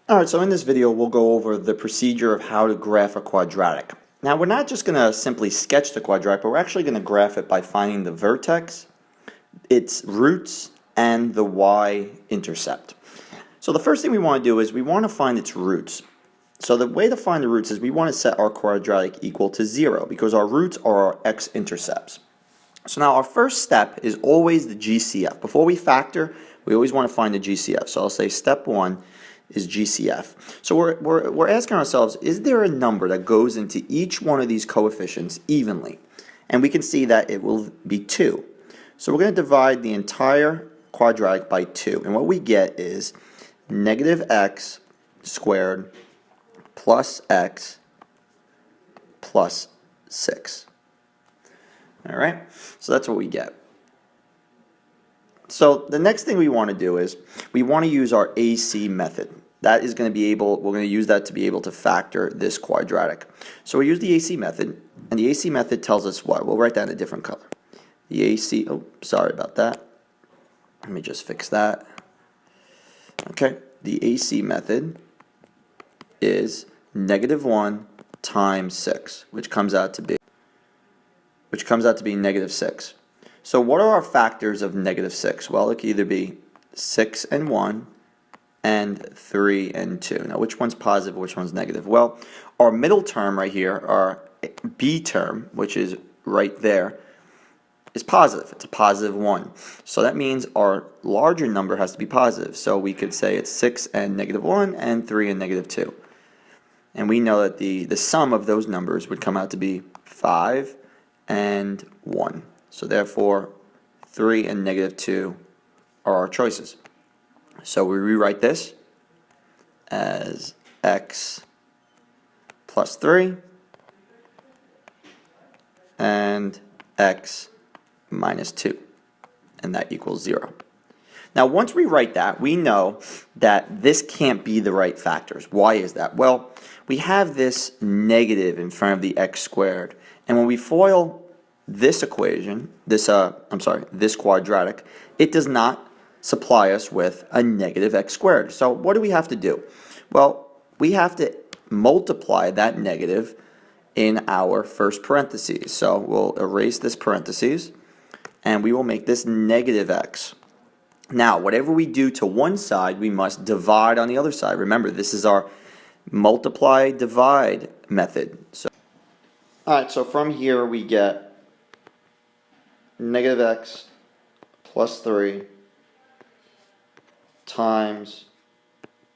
Alright, so in this video we'll go over the procedure of how to graph a quadratic. Now we're not just going to simply sketch the quadratic, but we're actually going to graph it by finding the vertex, its roots, and the y-intercept. So the first thing we want to do is we want to find its roots. So the way to find the roots is we want to set our quadratic equal to 0 because our roots are our x-intercepts. So now our first step is always the GCF. Before we factor, we always want to find the GCF. So I'll say step 1 is GCF. So we're asking ourselves, is there a number that goes into each one of these coefficients evenly? And we can see that it will be 2. So we're going to divide the entire quadratic by 2. And what we get is negative x squared plus x plus 6. Alright, so that's what we get. So the next thing we want to do is we want to use our AC method. That is going to be able, we're going to use that to be able to factor this quadratic. So we use the AC method, and the AC method tells us what? We'll write that in a different color. The AC, oh, sorry about that. Let me just fix that. Okay, the AC method is negative 1 times 6, which comes out to be negative 6. So what are our factors of negative 6? Well, it can either be 6 and 1 and 3 and 2. Now, which one's positive, which one's negative? Well, our middle term right here, our B term, which is right there, is positive. It's a positive 1. So that means our larger number has to be positive. So we could say it's 6 and negative 1 and 3 and negative 2. And we know that the sum of those numbers would come out to be 5 and 1. So therefore, 3 and negative 2 are our choices. So we rewrite this as x plus 3 and x minus 2. And that equals 0. Now once we write that, we know that this can't be the right factors. Why is that? Well, we have this negative in front of the x squared. And when we FOIL this equation, this quadratic, it does not supply us with a negative x squared. So what do we have to do? Well, we have to multiply that negative in our first parentheses. So we'll erase this parentheses, and we will make this negative x. Now, whatever we do to one side, we must divide on the other side. Remember, this is our multiply divide method. So, all right, so from here we get negative x plus 3 times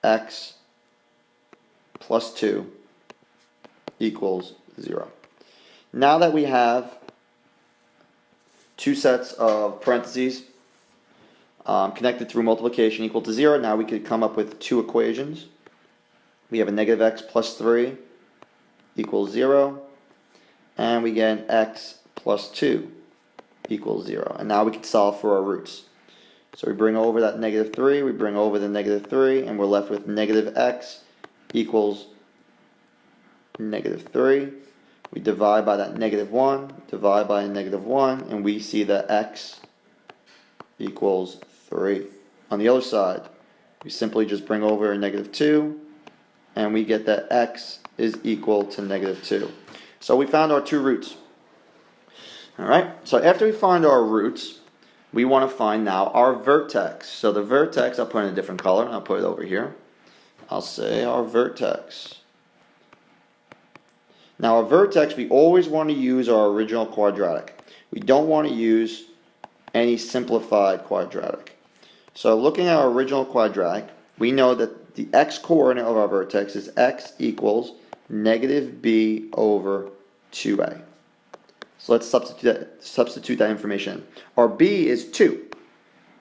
x plus 2 equals 0. Now that we have two sets of parentheses connected through multiplication equal to 0, now we could come up with two equations. We have a negative x plus 3 equals 0, and we get an x plus 2 equals 0. And now we can solve for our roots. So we bring over that negative 3, we bring over the negative 3, and we're left with negative x equals negative 3. We divide by that negative 1, divide by a negative 1, and we see that x equals 3. On the other side, we simply just bring over a negative 2, and we get that x is equal to negative 2. So we found our two roots. Alright, so after we find our roots, we want to find now our vertex. So the vertex, I'll put in a different color, and I'll put it over here. I'll say our vertex. Now our vertex, we always want to use our original quadratic. We don't want to use any simplified quadratic. So looking at our original quadratic, we know that the x-coordinate of our vertex is x equals negative b over 2a. So let's substitute that information in. Our b is 2.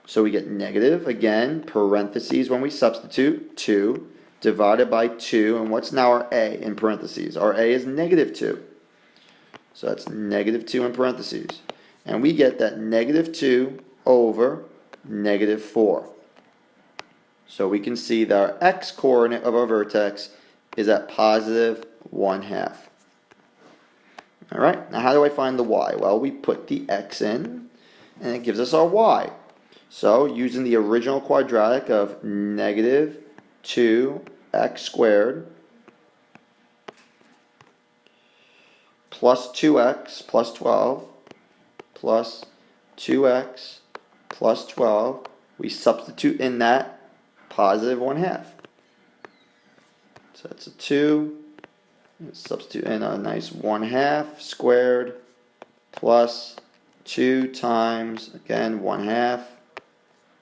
So we get negative, again, parentheses when we substitute, 2, divided by 2. And what's now our a in parentheses? Our a is negative 2. So that's negative 2 in parentheses. And we get that negative 2 over negative 4. So we can see that our x-coordinate of our vertex is at positive 1/2. Alright, now how do I find the y? Well, we put the x in, and it gives us our y. So using the original quadratic of negative 2 x squared plus 2x plus 12 plus 2x plus 12. We substitute in that positive 1/2. So that's a 2. Substitute in a nice 1/2 squared plus 2 times, again, 1/2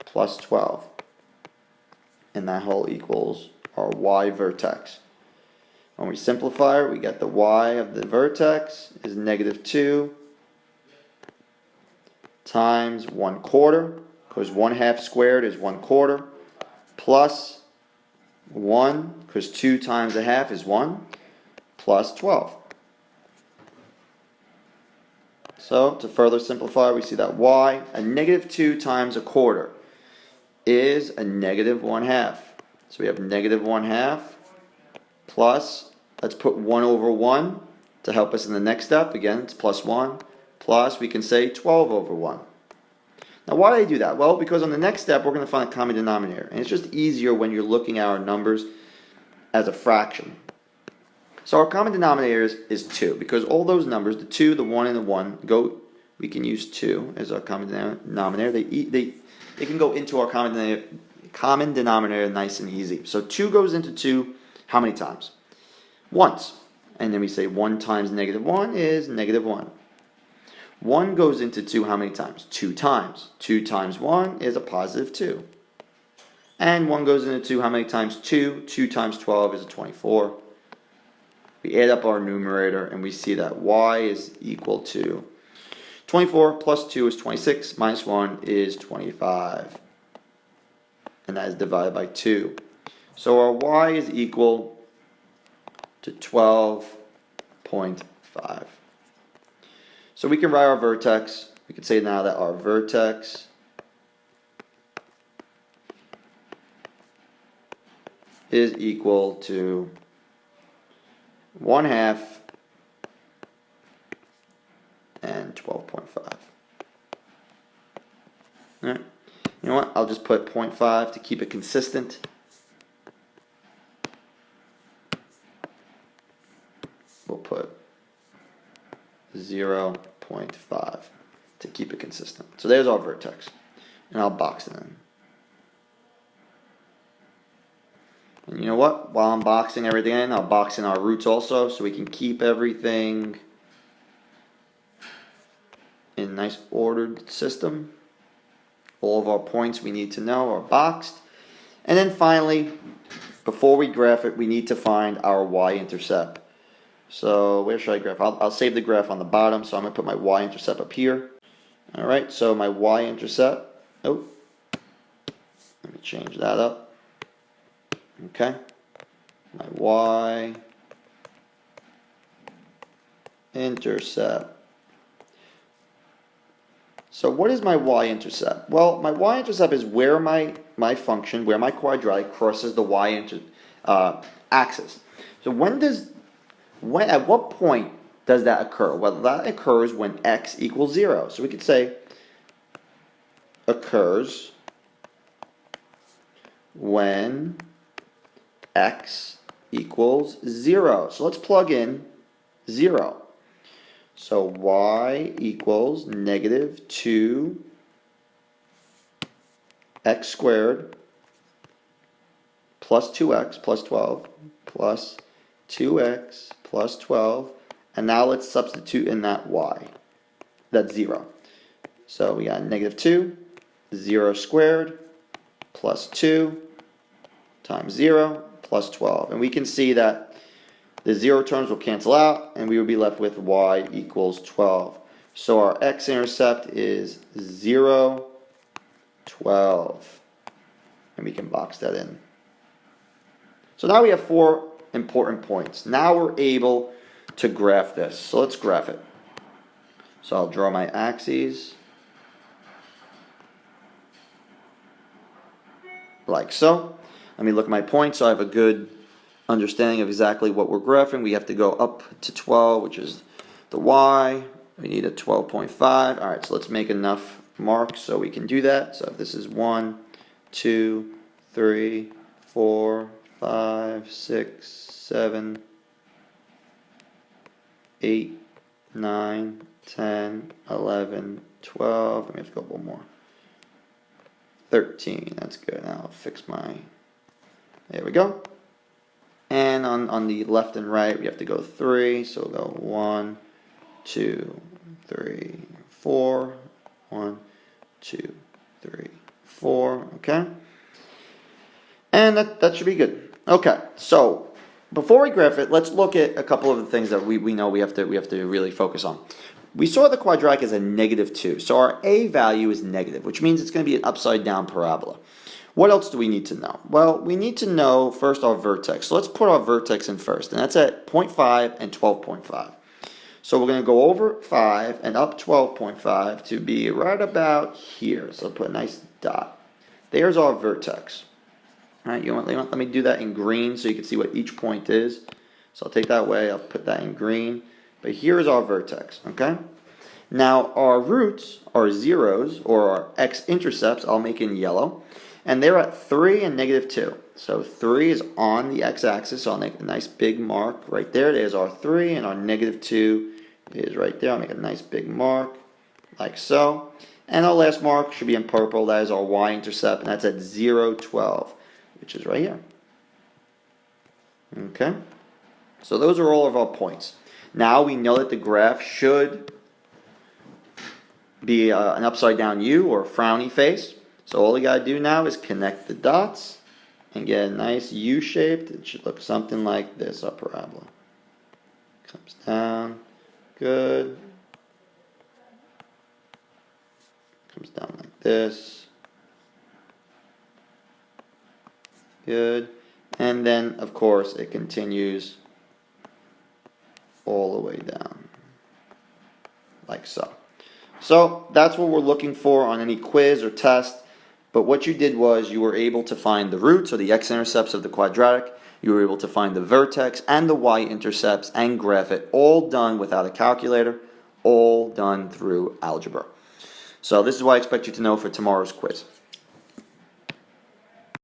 plus 12. And that whole equals our y vertex. When we simplify it, we get the y of the vertex is -2 times 1/4, because 1/2 squared is 1/4, plus 1, because 2 times 1/2 is 1, plus 12. So to further simplify, we see that y, a -2 times 1/4, is a -1/2. So we have -1/2 plus, let's put 1 over 1 to help us in the next step. Again, it's plus 1, plus we can say 12 over 1. Now why do I do that? Well, because on the next step we're going to find a common denominator. And it's just easier when you're looking at our numbers as a fraction. So our common denominator is 2, because all those numbers, the 2, the 1, and the 1, we can use 2 as our common denominator. They can go into our common denominator nice and easy. So 2 goes into 2 how many times? Once. And then we say 1 times -1 is -1. 1 goes into 2 how many times? 2 times. 2 times 1 is a positive 2. And 1 goes into 2 how many times? 2. 2 times 12 is a 24. We add up our numerator and we see that y is equal to 24 plus 2 is 26, minus 1 is 25. And that is divided by 2. So our y is equal to 12.5. So we can write our vertex. We can say now that our vertex is equal to 1/2 and 12.5. Alright. You know what? I'll just put 0.5 to keep it consistent. We'll put 0.5 to keep it consistent. So there's our vertex. And I'll box it in. And you know what? While I'm boxing everything in, I'll box in our roots also, so we can keep everything in a nice ordered system. All of our points we need to know are boxed. And then finally, before we graph it, we need to find our y-intercept. So where should I graph? I'll save the graph on the bottom, so I'm going to put my y-intercept up here. Alright, so my y-intercept, let me change that up. Okay, my y-intercept. So what is my y-intercept? Well, my y-intercept is where my function, where my quadratic crosses the y-axis. So at what point does that occur? Well, that occurs when x equals 0. So we could say occurs when x equals 0. So let's plug in 0. So y equals -2 x squared plus 2x plus 12 plus 2x plus 12. And now let's substitute in that y. That's 0. So we got -2, 0 squared plus 2 times 0 plus 12. And we can see that the 0 terms will cancel out, and we will be left with y equals 12. So our x-intercept is 0, 12. And we can box that in. So now we have 4 important points. Now we're able to graph this. So let's graph it. So I'll draw my axes like so. Let me look at my points so I have a good understanding of exactly what we're graphing. We have to go up to 12, which is the y. We need a 12.5. Alright, so let's make enough marks so we can do that. So if this is 1, 2, 3, 4, 5, 6, 7, 8, 9, 10, 11, 12. Let me have to go one more. 13. That's good. Now I'll fix my. There we go. And on the left and right, we have to go 3. So we'll go 1, 2, 3, 4. 1, 2, 3, 4. Okay. And that should be good. Okay. So before we graph it, let's look at a couple of the things that we know we have to really focus on. We saw the quadratic as a -2. So our a value is negative, which means it's going to be an upside down parabola. What else do we need to know? Well, we need to know first our vertex. So let's put our vertex in first, and that's at 0.5 and 12.5. So we're going to go over 5 and up 12.5 to be right about here. So put a nice dot. There's our vertex. All right, let me do that in green so you can see what each point is. So I'll take that away. I'll put that in green. But here's our vertex, okay? Now our roots are zeros, or our x-intercepts, I'll make in yellow. And they're at 3 and -2. So 3 is on the x-axis, so I'll make a nice big mark right there. There's our 3, and our -2 is right there. I'll make a nice big mark, like so. And our last mark should be in purple. That is our y-intercept, and that's at 0, 12, which is right here. Okay? So those are all of our points. Now we know that the graph should be an upside down U, or a frowny face. So all we got to do now is connect the dots and get a nice U-shaped. It should look something like this, our parabola. Comes down, good. Comes down like this. Good. And then, of course, it continues all the way down, like so. So that's what we're looking for on any quiz or test. But what you did was you were able to find the roots, or the x-intercepts of the quadratic. You were able to find the vertex and the y-intercepts and graph it, all done without a calculator, all done through algebra. So this is what I expect you to know for tomorrow's quiz.